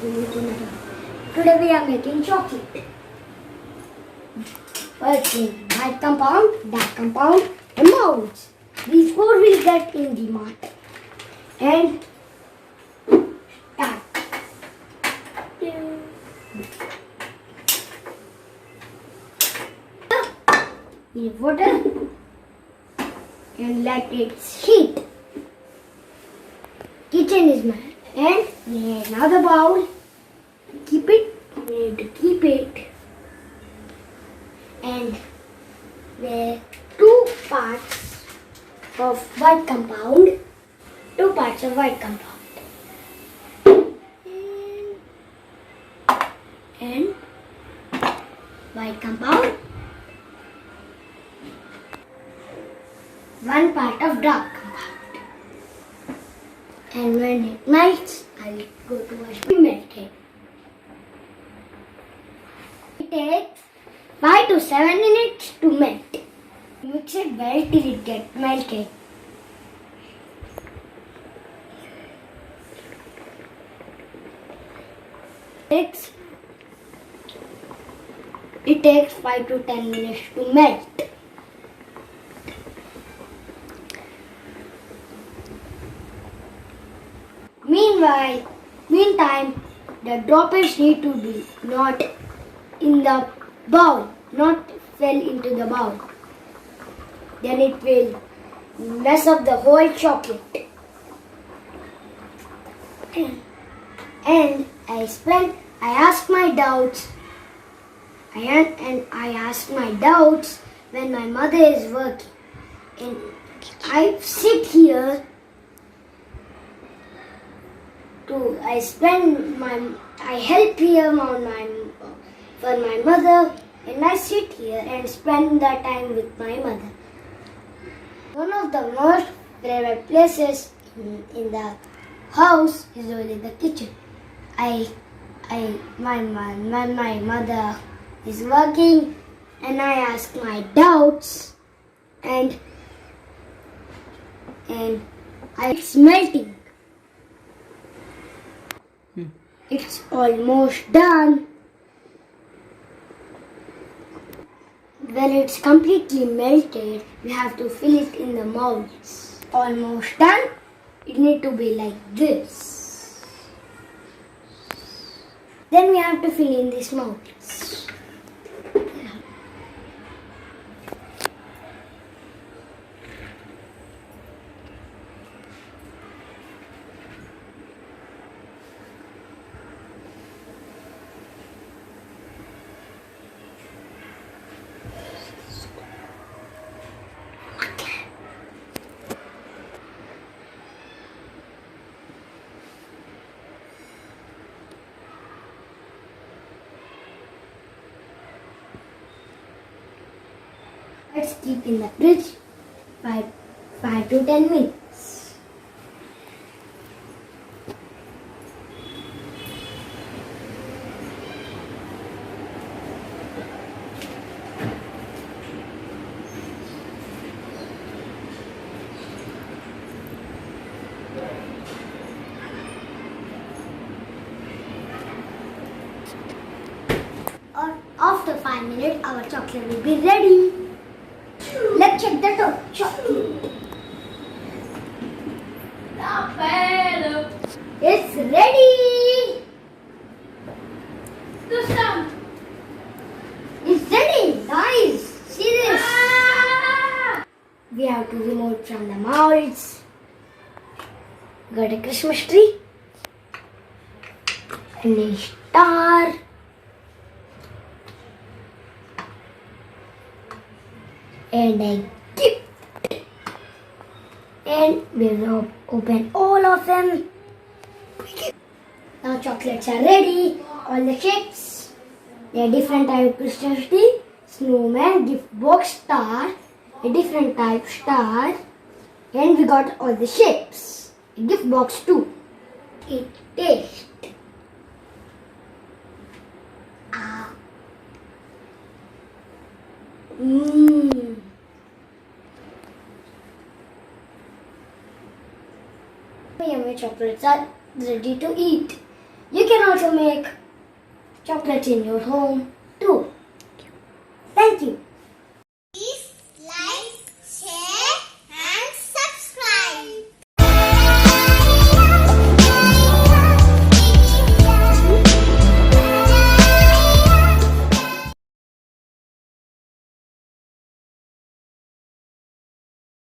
Today we are making chocolate. First we white compound, dark compound and molds. These four will get in the mart. And start. We need water and let it heat. Kitchen is mine. And we need another bowl. We need to keep it. And there are two parts of white compound. And white compound. One part of dark compound. And when it melts, I'll go to wash it. Melted. It takes 5 to 7 minutes to melt. Mix it well till it gets melted. It takes 5 to 10 minutes to melt. Meantime, the droppers need to be not in the bowl, not fell into the bowl. Then it will mess up the whole chocolate. And I asked my doubts. I asked my doubts when my mother is working. And I sit here I help here for my mother, and I sit here and spend the time with my mother. One of the most favorite places in the house is only the kitchen. When my mother is working, and I ask my doubts, and it's melting. It's almost done. When it's completely melted, we have to fill it in the molds. Almost done. It needs to be like this. Then we have to fill in these molds. Let's keep in the fridge 5 to 10 minutes. After 5 minutes, our chocolate will be ready. Let's check the chocolate. It's ready. It's ready, guys. See this? We have to remove from the molds. Got a Christmas tree and a star. And a gift. And we will open all of them. Now chocolates are ready. All the shapes. There are different type of Christmas tree, snowman, gift box, star, a different type star. And we got all the shapes. A gift box too. It tastes. Yummy chocolates are ready to eat. You can also make chocolates in your home too. Thank you.